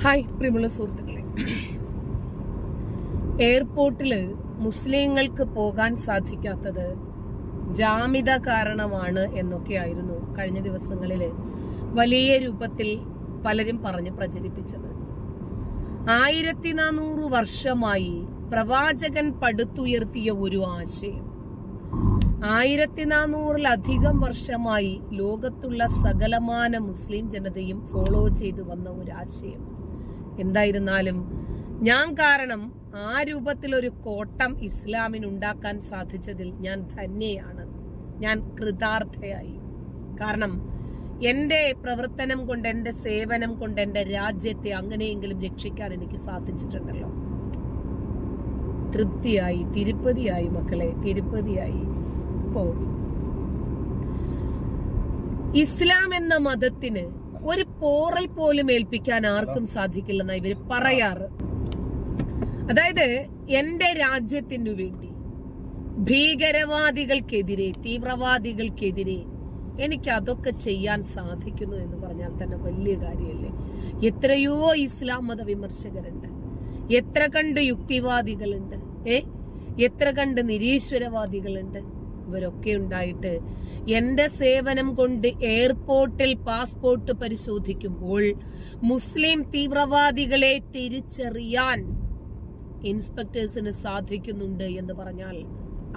Hi പ്രിയമുള്ള സുഹൃത്തുക്കളെ, എയർപോർട്ടില് മുസ്ലിങ്ങൾക്ക് പോകാൻ സാധിക്കാത്തത് ജാമിത കാരണമാണ് എന്നൊക്കെയായിരുന്നു കഴിഞ്ഞ ദിവസങ്ങളില് വലിയ രൂപത്തിൽ പലരും പറഞ്ഞ് പ്രചരിപ്പിച്ചത്. 1400 വർഷമായി പ്രവാചകൻ പടുത്തുയർത്തിയ ഒരു ആശയം, 1400-ലധികം വർഷമായി ലോകത്തുള്ള സകലമാന മുസ്ലിം ജനതയും ഫോളോ ചെയ്തു വന്ന ഒരു ആശയം. എന്തായിരുന്നാലും ഞാൻ കാരണം ആ രൂപത്തിലൊരു കോട്ടം ഇസ്ലാമിനുണ്ടാക്കാൻ സാധിച്ചതിൽ ഞാൻ ധന്യയാണ്, ഞാൻ കൃതാർത്ഥയായി. കാരണം എന്റെ പ്രവർത്തനം കൊണ്ട്, എന്റെ സേവനം കൊണ്ട് എന്റെ രാജ്യത്തെ അങ്ങനെയെങ്കിലും രക്ഷിക്കാൻ എനിക്ക് സാധിച്ചിട്ടുണ്ടല്ലോ. തൃപ്തിയായി, തിരുപ്പതിയായി മക്കളെ, തിരുപ്പതിയായി. ഇപ്പോ ഇസ്ലാം എന്ന മതത്തിന് ഒരു പോറൽ പോലും ഏൽപ്പിക്കാൻ ആർക്കും സാധിക്കില്ലെന്നാ ഇവര് പറയാറ്. അതായത് എന്റെ രാജ്യത്തിനു വേണ്ടി ഭീകരവാദികൾക്കെതിരെ, തീവ്രവാദികൾക്കെതിരെ എനിക്ക് അതൊക്കെ ചെയ്യാൻ സാധിക്കുന്നു എന്ന് പറഞ്ഞാൽ തന്നെ വലിയ കാര്യമല്ലേ. എത്രയോ ഇസ്ലാം മത വിമർശകരുണ്ട്, എത്ര കണ്ട് യുക്തിവാദികളുണ്ട്, എത്ര കണ്ട് നിരീശ്വരവാദികളുണ്ട്. ഇവരൊക്കെ ഉണ്ടായിട്ട് എന്റെ സേവനം കൊണ്ട് എയർപോർട്ടിൽ പാസ്പോർട്ട് പരിശോധിക്കുമ്പോൾ മുസ്ലിം തീവ്രവാദികളെ തിരിച്ചറിയാൻ ഇൻസ്പെക്ടേഴ്സിന് സാധിക്കുന്നുണ്ട് എന്ന് പറഞ്ഞാൽ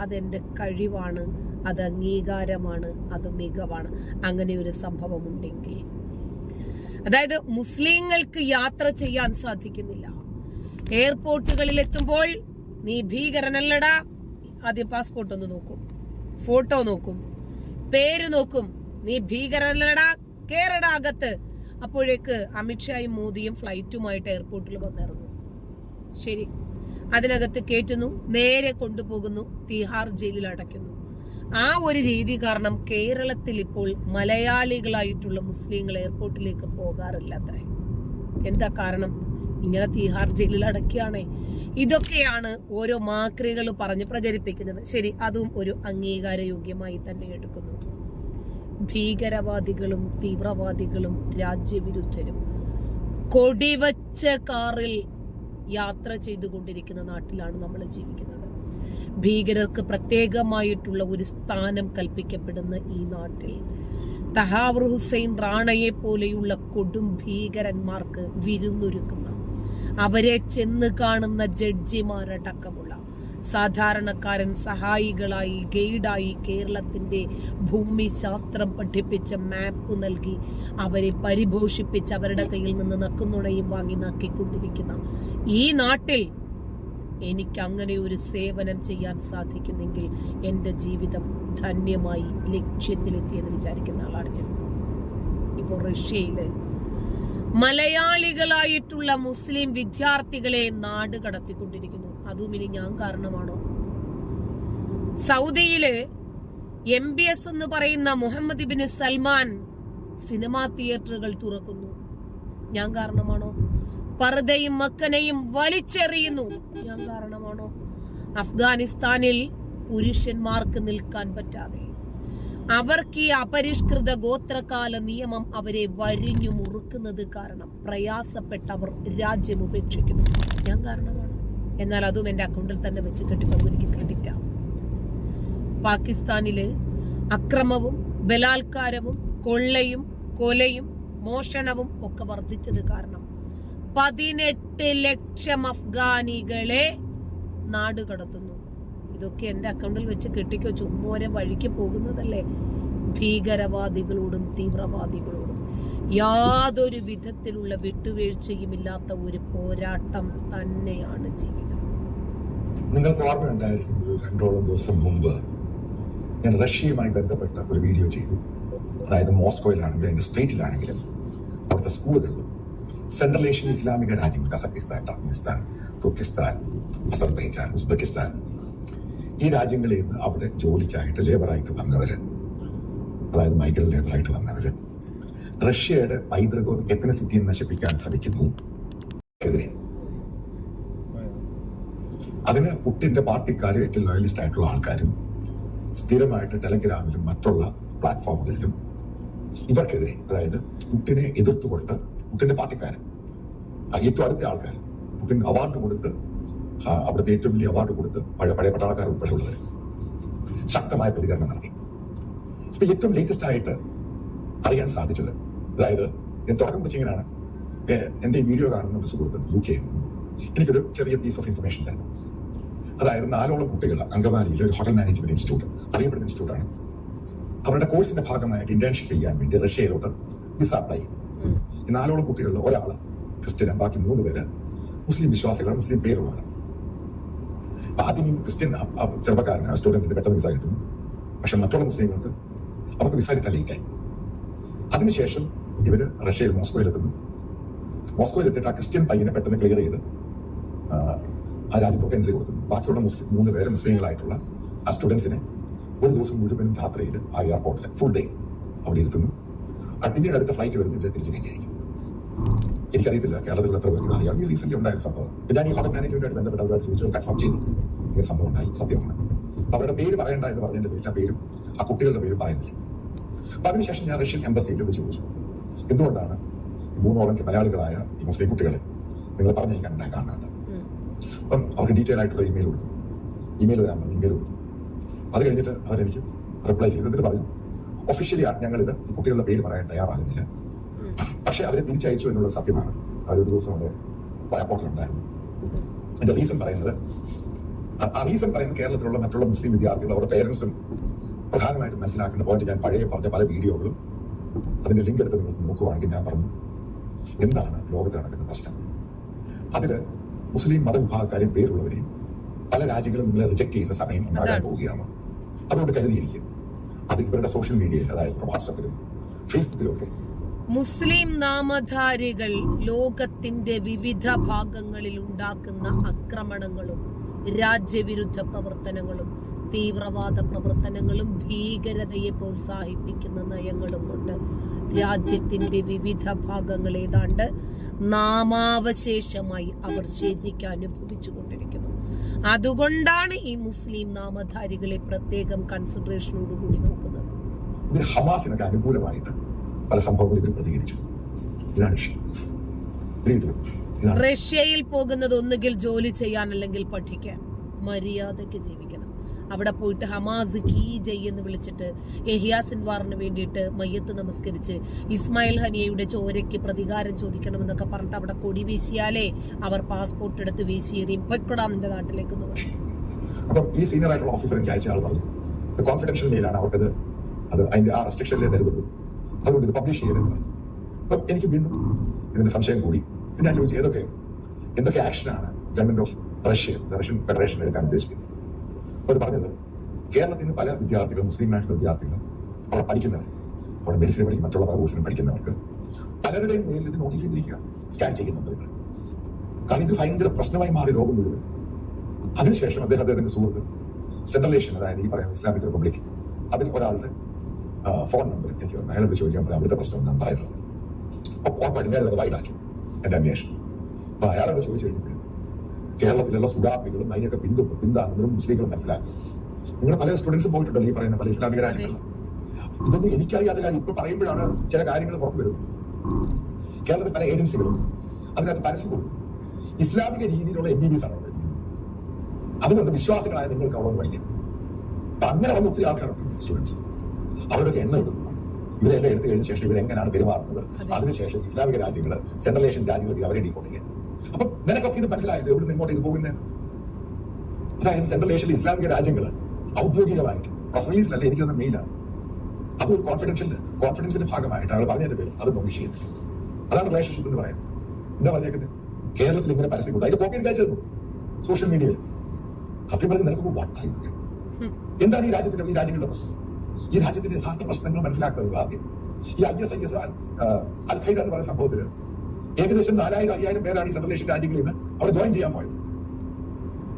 അതെന്റെ കഴിവാണ്, അത് അംഗീകാരമാണ്, അത് മികവാണ്. അങ്ങനെ ഒരു സംഭവം ഉണ്ടെങ്കിൽ, അതായത് മുസ്ലിങ്ങൾക്ക് യാത്ര ചെയ്യാൻ സാധിക്കുന്നില്ല, എയർപോർട്ടുകളിൽ എത്തുമ്പോൾ നീ ഭീകരനല്ലടാ, ആദ്യം പാസ്പോർട്ട് ഒന്ന് നോക്കും, ഫോട്ടോ നോക്കും, പേര് നോക്കും, നീ ഭീകരനല്ലടാ, കേരള അകത്ത്. അപ്പോഴേക്ക് അമിത്ഷായും മോദിയും ഫ്ലൈറ്റുമായിട്ട് എയർപോർട്ടിൽ വന്നിറങ്ങും. ശരി, അതിനകത്ത് കയറ്റുന്നു, നേരെ കൊണ്ടുപോകുന്നു, തിഹാർ ജയിലിൽ അടയ്ക്കുന്നു. ആ ഒരു രീതി കാരണം കേരളത്തിൽ ഇപ്പോൾ മലയാളികളായിട്ടുള്ള മുസ്ലിങ്ങൾ എയർപോർട്ടിലേക്ക് പോകാറില്ല അത്രേ. എന്താ കാരണം? ഇങ്ങനെ തിഹാർ ജയിലിൽ അടക്കുകയാണേ. ഇതൊക്കെയാണ് ഓരോ മാക്രികൾ പറഞ്ഞ് പ്രചരിപ്പിക്കുന്നത്. ശരി, അതും ഒരു അംഗീകാരയോഗ്യമായി തന്നെ എടുക്കുന്നു. ഭീകരവാദികളും തീവ്രവാദികളും രാജ്യവിരുദ്ധരും കൊടിവച്ച കാറിൽ യാത്ര ചെയ്തുകൊണ്ടിരിക്കുന്ന നാട്ടിലാണ് നമ്മൾ ജീവിക്കുന്നത്. ഭീകരർക്ക് പ്രത്യേകമായിട്ടുള്ള ഒരു സ്ഥാനം കൽപ്പിക്കപ്പെടുന്ന ഈ നാട്ടിൽ തഹാവൂർ ഹുസൈൻ റാണയെ പോലെയുള്ള കൊടും ഭീകരന്മാർക്ക് വിരുന്നൊരുക്കുന്ന, അവരെ ചെന്ന് കാണുന്ന ജഡ്ജിമാരടക്കമുള്ള സാധാരണക്കാരൻ സഹായികളായി, ഗൈഡായി കേരളത്തിന്റെ ഭൂമിശാസ്ത്രം പഠിപ്പിച്ച മാപ്പ് നൽകി അവരെ പരിപോഷിപ്പിച്ച് അവരുടെ കയ്യിൽ നിന്ന് നക്കുന്നുണയും വാങ്ങി നക്കിക്കൊണ്ടിരിക്കുന്ന ഈ നാട്ടിൽ എനിക്ക് അങ്ങനെ ഒരു സേവനം ചെയ്യാൻ സാധിക്കുന്നെങ്കിൽ എന്റെ ജീവിതം ധന്യമായി, ലക്ഷ്യത്തിലെത്തിയെന്ന് വിചാരിക്കുന്ന ആളാണ് ഞാൻ. ഇപ്പോൾ റഷ്യയില് മലയാളികളായിട്ടുള്ള മുസ്ലിം വിദ്യാർത്ഥികളെ നാട് കടത്തിക്കൊണ്ടിരിക്കുന്നു. അതും ഇനി ഞാൻ കാരണമാണോ? സൗദിയില് MBS എന്ന് പറയുന്ന മുഹമ്മദ് ബിൻ സൽമാൻ സിനിമാ തിയേറ്ററുകൾ തുറക്കുന്നു. ഞാൻ കാരണമാണോ? പർദയും മക്കനെയും വലിച്ചെറിയുന്നു. ഞാൻ കാരണമാണോ? അഫ്ഗാനിസ്ഥാനിൽ പുരുഷന്മാർക്ക് നിൽക്കാൻ പറ്റാതെ അവർക്ക് ഈ അപരിഷ്കൃത ഗോത്രകാല നിയമം അവരെ വരിഞ്ഞു മുറുക്കുന്നത് കാരണം പ്രയാസപ്പെട്ടവർ രാജ്യം ഉപേക്ഷിക്കുന്നു. ഞാൻ കാരണമാണ്. എന്നാൽ അതും എന്റെ അക്കൗണ്ടിൽ തന്നെ വെച്ച് കെട്ടിപ്പോൾ എനിക്ക് ക്രെഡിറ്റ് ആവും. പാകിസ്ഥാനില് അക്രമവും ബലാത്കാരവും കൊള്ളയും കൊലയും മോഷണവും ഒക്കെ വർദ്ധിച്ചത് കാരണം 18 ലക്ഷം അഫ്ഗാനികളെ നാട് കടത്തുന്നു. ഇതൊക്കെ എന്റെ അക്കൗണ്ടിൽ വെച്ച് കെട്ടിക്കോ, ചുമ്മാരെ വഴിക്ക് പോകുന്നതല്ലേ. ഭീകരവാദികളോടും തീവ്രവാദികളോടും യാതൊരു വിധത്തിലുള്ള വിട്ടുവീഴ്ചയും ഇല്ലാത്ത ഒരു പോരാട്ടം തന്നെയാണ് ജീവിതം. നിങ്ങൾക്ക് ഓർമ്മയുണ്ടായിരിക്കും, 2 ദിവസം മുമ്പ് ഞാൻ റഷ്യയുമായി ബന്ധപ്പെട്ട ഒരു വീഡിയോ ചെയ്തു. അതായത് മോസ്കോയിലാണെങ്കിലും അതിന്റെ സ്ട്രീറ്റിലാണെങ്കിലും അവിടുത്തെ സ്കൂളുകളിലും സെൻട്രൽ ഏഷ്യൻ ഇസ്ലാമിക രാജ്യങ്ങൾ, Kazakhstan, Turkestan, Turkestan, Azerbaijan, Uzbekistan, ഈ രാജ്യങ്ങളിൽ നിന്ന് അവിടെ ജോലിക്കായിട്ട് ലേബറായിട്ട് വന്നവര്, അതായത് മൈഗ്രന്റ് ലേബറായിട്ട് വന്നവര് റഷ്യയുടെ പൈതൃകവും എത്നിസിറ്റിയും നശിപ്പിക്കാൻ ശ്രമിക്കുന്നു എതിരെ. അതിന് പുട്ടിന്റെ പാർട്ടിക്കാരും ഏറ്റവും ലോയലിസ്റ്റ് ആയിട്ടുള്ള ആൾക്കാരും സ്ഥിരമായിട്ട് ടെലഗ്രാമിലും മറ്റുള്ള പ്ലാറ്റ്ഫോമുകളിലും ഇവർക്കെതിരെ, അതായത് പുട്ടിനെ എതിർത്തുകൊണ്ട് പുട്ടിന്റെ പാർട്ടിക്കാരൻ ഏറ്റവും അടുത്ത ആൾക്കാർ പുടിൻ അവാർഡ് കൊടുത്ത് അവിടുത്തെ ഏറ്റവും വലിയ അവാർഡ് കൊടുത്ത് പഴയ പട്ടാളക്കാർ ഉൾപ്പെടെ ഉള്ളവർ ശക്തമായ പ്രതികരണം നടത്തി. ഇപ്പൊ ഏറ്റവും ലേറ്റസ്റ്റ് ആയിട്ട് അറിയാൻ സാധിച്ചത്, അതായത് ഞാൻ തുടക്കം വെച്ചിങ്ങനെയാണ്, എന്റെ ഈ വീഡിയോ കാണുന്ന ഒരു സുഹൃത്ത് UK നിന്ന് എനിക്കൊരു ചെറിയ പീസ് ഓഫ് ഇൻഫർമേഷൻ തരുന്നു. അതായത് 4ഓളം കുട്ടികൾ അങ്കമാലിയിലെ ഒരു ഹോട്ടൽ മാനേജ്മെന്റ് ഇൻസ്റ്റിറ്റ്യൂട്ട്, അറിയപ്പെടുന്ന ഇൻസ്റ്റിറ്റ്യൂട്ടാണ്. അവരുടെ കോഴ്സിന്റെ ഭാഗമായിട്ട് ഇന്റേൺഷിപ്പ് ചെയ്യാൻ വേണ്ടി റഷ്യയിലോട്ട് വിസ അപ്ലൈ ചെയ്തു. ഈ 4ഓളം കുട്ടികളിൽ ഒരാൾ ക്രിസ്ത്യൻ, ബാക്കി 3 പേര് മുസ്ലിം വിശ്വാസികളാണ്, മുസ്ലിം പേരുള്ളവരാണ്. ആദ്യം ഈ ക്രിസ്ത്യൻ ചെറുപ്പക്കാരന് സ്റ്റുഡന്റിന് പെട്ടെന്ന് വിസ കിട്ടുന്നു. പക്ഷെ മറ്റുള്ള മുസ്ലിങ്ങൾക്ക് അവർക്ക് വിസ കിട്ടാൻ ലേറ്റായി. അതിനുശേഷം ഇവര് റഷ്യയിൽ മോസ്കോയിലെത്തുന്നു. മോസ്കോയിലെത്തിയിട്ട് ആ ക്രിസ്ത്യൻ പയ്യനെ പെട്ടെന്ന് ക്ലിയർ ചെയ്ത് ആ രാജ്യത്തോട്ട് എൻട്രി കൊടുക്കുന്നു. ബാക്കിയുള്ള 3 പേര് മുസ്ലിങ്ങളായിട്ടുള്ള ആ സ്റ്റുഡൻസിനെ ഒരു ദിവസം മുഴുവനും രാത്രിയിൽ ആ എയർപോർട്ടിൽ ഫുൾ ഡേ അവിടെ ഇരുത്തുന്നു. പിന്നീട് അടുത്ത ഫ്ലൈറ്റ് വരുന്നില്ല, തിരിച്ചു കയറ്റിയായിരിക്കും. എനിക്കറിയത്തില്ല കേരളത്തിൽ എത്ര പേർക്ക് അറിയാം. ഈ റീസെന്റ് ഉണ്ടായ സംഭവം ഞാൻ ഈ ഹോട്ടൽ മാനേജ്മെന്റുമായിട്ട് ബന്ധപ്പെട്ട് അവരോട് ചോദിച്ചത് കൺഫേം ചെയ്തു. ഇങ്ങനെ സംഭവം ഉണ്ടായി, സത്യമാണ്. അവരുടെ പേര് പറയണ്ട എന്ന് പറഞ്ഞതിന്റെ പേരിൽ ആ പേരും ആ കുട്ടികളുടെ പേരും പറയുന്നില്ല. അപ്പൊ അതിനുശേഷം ഞാൻ റഷ്യൻ എംബസിയിൽ വിളിച്ച് ചോദിച്ചു, എന്തുകൊണ്ടാണ് 3ഓളം മലയാളികളായ ഈ മുസ്ലിം കുട്ടികളെ നിങ്ങൾ പറഞ്ഞയക്കാൻ ഉണ്ടായ കാരണം എന്താ? അപ്പം അവർക്ക് ഡീറ്റെയിൽ ആയിട്ടുള്ള ഇമെയിൽ കൊടുത്തു. ഇമെയിൽ വരാൻ പറഞ്ഞു, ഇമെയിൽ കൊടുത്തു. അത് കഴിഞ്ഞിട്ട് അവരെനിക്ക് റിപ്ലൈ ചെയ്തിട്ട് പറഞ്ഞു, ഒഫീഷ്യലി ഞങ്ങളിത് ഈ കുട്ടികളുടെ പേര് പറയാൻ തയ്യാറാകുന്നില്ല, പക്ഷെ അവരെ തിരിച്ചയച്ചു എന്നുള്ളത് സത്യമാണ്. അവരൊരു ദിവസം അവിടെ എയർപോർട്ടിലുണ്ടായിരുന്നു. എന്റെ റീസൺ പറയുന്നത്, ആ റീസൺ പറയുന്നത് കേരളത്തിലുള്ള മറ്റുള്ള മുസ്ലിം വിദ്യാർത്ഥികൾ അവരുടെ പേരൻസും പ്രധാനമായിട്ടും മനസ്സിലാക്കേണ്ട പോയിന്റ്, ഞാൻ പഴയ പറഞ്ഞ പല വീഡിയോകളും അതിന്റെ ലിങ്ക് എടുത്ത് നിങ്ങൾ നോക്കുവാണെങ്കിൽ ഞാൻ പറഞ്ഞു എന്താണ് ലോകത്ത് നടക്കുന്ന പ്രശ്നം. അതില് മുസ്ലിം മതവിഭാഗക്കാരെയും പേരുള്ളവരെയും പല രാജ്യങ്ങളും നിങ്ങളെ റിജക്ട് ചെയ്യുന്ന സമയം ഉണ്ടാകാൻ പോവുകയാണ്. അതുകൊണ്ട് കരുതിയിരിക്കും. അത് ഇവരുടെ സോഷ്യൽ മീഡിയയിൽ, അതായത് വാട്സപ്പിലും ഫേസ്ബുക്കിലും ഒക്കെ മുസ്ലിം നാമധാരികൾ ലോകത്തിന്റെ വിവിധ ഭാഗങ്ങളിൽ ഉണ്ടാക്കുന്ന ആക്രമണങ്ങളും രാജ്യവിരുദ്ധ പ്രവർത്തനങ്ങളും തീവ്രവാദ പ്രവർത്തനങ്ങളും ഭീകരതയെ പ്രോത്സാഹിപ്പിക്കുന്ന നയങ്ങളും കൊണ്ട് രാജ്യത്തിന്റെ വിവിധ ഭാഗങ്ങൾ ഏതാണ്ട് നാമാവശേഷമായി അവർ ശരിക്കും അനുഭവിച്ചുകൊണ്ടിരിക്കുന്നു. അതുകൊണ്ടാണ് ഈ മുസ്ലിം നാമധാരികളെ പ്രത്യേകം കൺസിഡറേഷനോടുകൂടി നോക്കുന്നത്. ഹമാസിനൊക്കെ അനുകൂലമായിട്ട് പല സംഭവങ്ങളും ഇവർ പ്രതികരിച്ചു. റഷ്യയിൽ പോകുന്നത് ഒന്നുകിൽ ജോലി ചെയ്യാൻ അല്ലെങ്കിൽ പഠിക്കാൻ, മര്യാദയ്ക്ക് ജീവിക്കണം. അവിടെ പോയിട്ട് ഹമാസ് കീ എന്ന് വിളിച്ചിട്ട് യഹ്യാ സിൻവാറിന് വേണ്ടിയിട്ട് മയ്യത്ത് നമസ്കരിച്ച് ഇസ്മായിൽ ഹനിയയുടെ ചോരയ്ക്ക് പ്രതികാരം ചോദിക്കണമെന്നൊക്കെ പറഞ്ഞിട്ട് അവിടെ കൊടി വീശിയാലേ അവർ പാസ്പോർട്ട് എടുത്ത് വീശിയേറിയും പൊയ്ക്കൊടാ നിന്റെ നാട്ടിലേക്ക് എന്ന് പറയും. അപ്പം ഈ സീനിയർ ആയിട്ടുള്ള ഓഫീസർ എനിക്ക് അയച്ച ആൾ പറഞ്ഞു, ഇത് കോൺഫിഡൻഷ്യൽ മെയിലാണ്, അവർക്കത് അതിന്റെ ആ റെസ്ട്രിക്ഷനിലേ തരുന്നുള്ളൂ, അതുകൊണ്ട് ഇത് പബ്ലിഷ് ചെയ്യരുത്. അപ്പം എനിക്ക് വീണ്ടും ഇതിന്റെ സംശയം കൂടി. ഞാൻ ചോദിച്ചു എന്തൊക്കെ ആക്ഷനാണ് ഗവൺമെന്റ് ഓഫ് റഷ്യൻ ഫെഡറേഷൻ എടുക്കാൻ ഉദ്ദേശിക്കുന്നത്. അവർ പറഞ്ഞത്, കേരളത്തിൽ നിന്ന് പല വിദ്യാർത്ഥികൾ, മുസ്ലിം നാട്ടിലെ വിദ്യാർത്ഥികൾ അവിടെ പഠിക്കുന്നവർ, അവിടെ മെഡിസിൻ പഠിക്കും, മറ്റുള്ള പല കോഴ്സിനും പഠിക്കുന്നവർക്ക് പലരുടെയും മേലിൽ ഇത് നോട്ടീസ് ചെയ്തിരിക്കുക, സ്കാൻ ചെയ്യുന്നുണ്ട്. കാരണം ഇത് ഭയങ്കര പ്രശ്നമായി മാറി ലോകം മുഴുവൻ. അതിനുശേഷം അദ്ദേഹത്തിന്റെ സുഹൃത്ത് സെൻട്രൽ ഏഷ്യൻ, അതായത് ഈ പറയുന്ന ഇസ്ലാമിക് റിപ്പബ്ലിക്, അതിൽ ഒരാളുടെ ഫോൺ നമ്പർ എനിക്ക് അയാളോട് ചോദിക്കാൻ പറയാം അവിടുത്തെ പ്രശ്നം എന്താണെന്ന് പറയുന്നത്. അപ്പോൾ പടിഞ്ഞാറ് വൈഡാക്കി എന്റെ അന്വേഷണം. അപ്പൊ അയാളോട് ചോദിച്ചു കഴിഞ്ഞപ്പോൾ കേരളത്തിലുള്ള സുഡാപ്പികളും അതിനൊക്കെ പിന്താങ്ങുന്നതും മുസ്ലിങ്ങളും മനസ്സിലാക്കി. നിങ്ങൾ പല സ്റ്റുഡൻസും പോയിട്ടുണ്ടല്ലോ ഈ പറയുന്ന പല ഇസ്ലാമിക രാജ്യങ്ങളിൽ. ഇതൊന്നും എനിക്കറിയാത്ത കാര്യം ഇപ്പൊ പറയുമ്പോഴാണ് ചില കാര്യങ്ങൾ പുറത്തു വരുന്നത്. കേരളത്തിൽ പല ഏജൻസികളും അതിനകത്ത് പരസ്യം കൊടുക്കും. ഇസ്ലാമിക രീതിയിലുള്ള MBBS ആണ് അവിടെ. അതുകൊണ്ട് വിശ്വാസികളായ നിങ്ങൾക്ക് അവിടെ പഠിക്കാം. അപ്പൊ അങ്ങനെ വന്ന ഒത്തിരി ആൾക്കാരുണ്ട് സ്റ്റുഡൻസ്. അവരുടെ എണ്ണം എടുക്കുന്നു. ഇവരെല്ലാം എടുത്തു കഴിഞ്ഞ ശേഷം ഇവരെങ്ങനെയാണ് പെരുമാറുന്നത്, അതിനുശേഷം ഇസ്ലാമിക രാജ്യങ്ങൾ, സെൻട്രൽ ഏഷ്യൻ രാജ്യങ്ങൾ അവരെ ഡീപ്പോർട്ട് ചെയ്യാൻ. അപ്പൊ നിനക്കൊക്കെ ഇത് മനസ്സിലായത് എവിടെ ഇങ്ങോട്ട് ഇത് പോകുന്നത്? അതായത് സെൻട്രൽ ഏഷ്യയിലെ ഇസ്ലാമിക രാജ്യങ്ങൾ ഔദ്യോഗികമായിട്ട് പ്രസ് റിലീസിലല്ല, എനിക്കത് മെയിലാണ്. അതൊരു കോൺഫിഡൻസിന്റെ ഭാഗമായിട്ട് അവർ പറഞ്ഞതിന്റെ പേര് അത് പബ്ലിഷ് ചെയ്യുന്നത്. അതാണ് റിലേഷൻഷിപ്പ് എന്ന് പറയുന്നത്. എന്താ പറഞ്ഞേക്കുന്നത്? കേരളത്തിൽ ഇങ്ങനെ പരസ്യം കൊടുത്തു, അതിന്റെ കോപ്പി അയച്ചു തന്നു സോഷ്യൽ മീഡിയയിൽ. സത്യം പറഞ്ഞ് നിനക്ക് വട്ടായി. എന്താണ് ഈ രാജ്യങ്ങളുടെ പ്രശ്നം? ഈ രാജ്യത്തിന്റെ യഥാർത്ഥ പ്രശ്നങ്ങൾ മനസ്സിലാക്കുന്നത് ആദ്യം. ഈ IS അൽ ഖൈദ എന്ന് പറയുന്ന സംഭവത്തിൽ ഏകദേശം 4000-5000 പേരാണ് ഈ സെൻട്രൽ ഏഷ്യൻ രാജ്യങ്ങളിൽ നിന്ന് അവിടെ ജോയിൻ ചെയ്യാൻ പോയത്.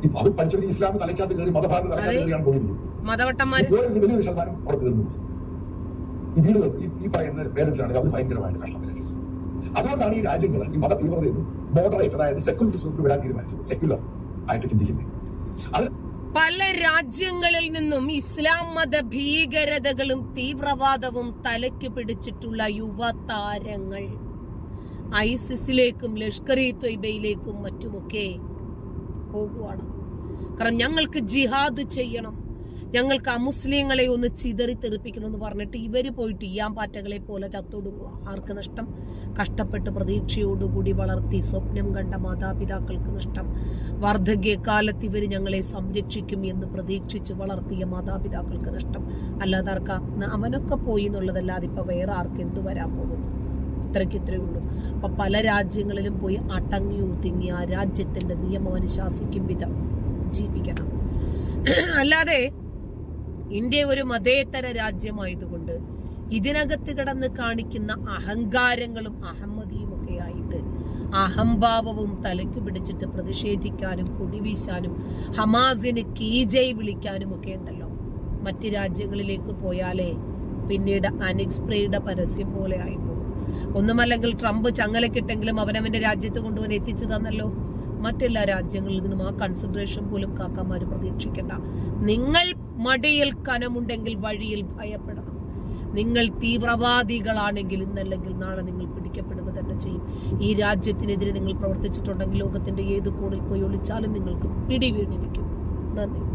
ഇപ്പൊ അവർ പഠിച്ചത് ഇസ്ലാം തലയ്ക്കകത്ത് കയറി മതഭാരത തലയ്ക്കകത്ത് കയറിയാണ് പോയിരിക്കുന്നത്. വലിയൊരു ശതമാനം അവിടെ തീർന്നു. ഈ വീടുകൾ ഈ പറയുന്ന പേരൻസിനാണെങ്കിൽ അവർ ഭയങ്കരമായിട്ട് കഷ്ടത്തിലാക്കി. അതുകൊണ്ടാണ് ഈ രാജ്യങ്ങൾ ഈ മത തീവ്രതയിൽ മോഡറേറ്റ്, അതായത് സെക്യുലറിസത്തിൽ വിടാൻ തീരുമാനിച്ചത്, സെക്യുലർ ആയിട്ട് ചിന്തിക്കുന്നത്. അത് പല രാജ്യങ്ങളിൽ നിന്നും ഇസ്ലാം മത ഭീകരതകളും തീവ്രവാദവും തലയ്ക്ക് പിടിച്ചിട്ടുള്ള യുവതാരങ്ങൾ ഐസിസിലേക്കും ലഷ്കർ-ഇ ത്വയ്ബയിലേക്കും മറ്റുമൊക്കെ പോകുവാണ്. കാരണം ഞങ്ങൾക്ക് ജിഹാദ് ചെയ്യണം, ഞങ്ങൾക്ക് അമുസ്ലിങ്ങളെ ഒന്ന് ചിതറി തെറിപ്പിക്കണം എന്ന് പറഞ്ഞിട്ട് ഇവര് പോയിട്ട് ഈയാമ്പാറ്റകളെ പോലെ ചത്തൊടുങ്ങുക. ആർക്ക് നഷ്ടം? കഷ്ടപ്പെട്ട് പ്രതീക്ഷയോടുകൂടി വളർത്തി സ്വപ്നം കണ്ട മാതാപിതാക്കൾക്ക് നഷ്ടം. വാർദ്ധക്യകാലത്ത് ഇവര് ഞങ്ങളെ സംരക്ഷിക്കും എന്ന് പ്രതീക്ഷിച്ച് വളർത്തിയ മാതാപിതാക്കൾക്ക് നഷ്ടം. അല്ലാതെ ആർക്കാ? അവനൊക്കെ പോയി എന്നുള്ളതല്ലാതെ ഇപ്പൊ വേറെ ആർക്ക് എന്ത് വരാൻ പോകുന്നു? ഇത്രയ്ക്ക് ഉള്ളൂ. അപ്പൊ പല രാജ്യങ്ങളിലും പോയി അടങ്ങി ഒതുങ്ങി ആ രാജ്യത്തിന്റെ നിയമം അനുശാസിക്കും വിധം ജീവിക്കണം. അല്ലാതെ ഇന്ത്യ ഒരു മതേതര രാജ്യമായതുകൊണ്ട് ഇതിനകത്ത് കിടന്ന് കാണിക്കുന്ന അഹങ്കാരങ്ങളും അഹമ്മദിയും ഒക്കെ ആയിട്ട് അഹംഭാവവും തലയ്ക്ക് പിടിച്ചിട്ട് പ്രതിഷേധിക്കാനും കൊടിവീശാനും ഹമാസിന് കീജയ് വിളിക്കാനും ഒക്കെ ഉണ്ടല്ലോ. മറ്റ് രാജ്യങ്ങളിലേക്ക് പോയാലേ പിന്നീട് അനിക്സ്പ്രേയുടെ പരസ്യം പോലെ ആയിപ്പോകും. ഒന്നുമല്ലെങ്കിൽ ട്രംപ് ചങ്ങലക്കിട്ടെങ്കിലും അവനവന്റെ രാജ്യത്ത് കൊണ്ടുവന്ന് എത്തിച്ചു തന്നല്ലോ. മറ്റെല്ലാ രാജ്യങ്ങളിൽ നിന്നും ആ കൺസിഡറേഷൻ പോലും കാക്കാമാര് പ്രതീക്ഷിക്കണ്ട. നിങ്ങൾ മടിയിൽ കനമുണ്ടെങ്കിൽ വഴിയിൽ ഭയപ്പെടണം. നിങ്ങൾ തീവ്രവാദികളാണെങ്കിൽ ഇന്നല്ലെങ്കിൽ നാളെ നിങ്ങൾ പിടിക്കപ്പെടുക തന്നെ ചെയ്യും. ഈ രാജ്യത്തിനെതിരെ നിങ്ങൾ പ്രവർത്തിച്ചിട്ടുണ്ടെങ്കിൽ ലോകത്തിന്റെ ഏത് കോണിൽ പോയി ഒളിച്ചാലും നിങ്ങൾക്ക് പിടി വീണിരിക്കും. നന്ദി.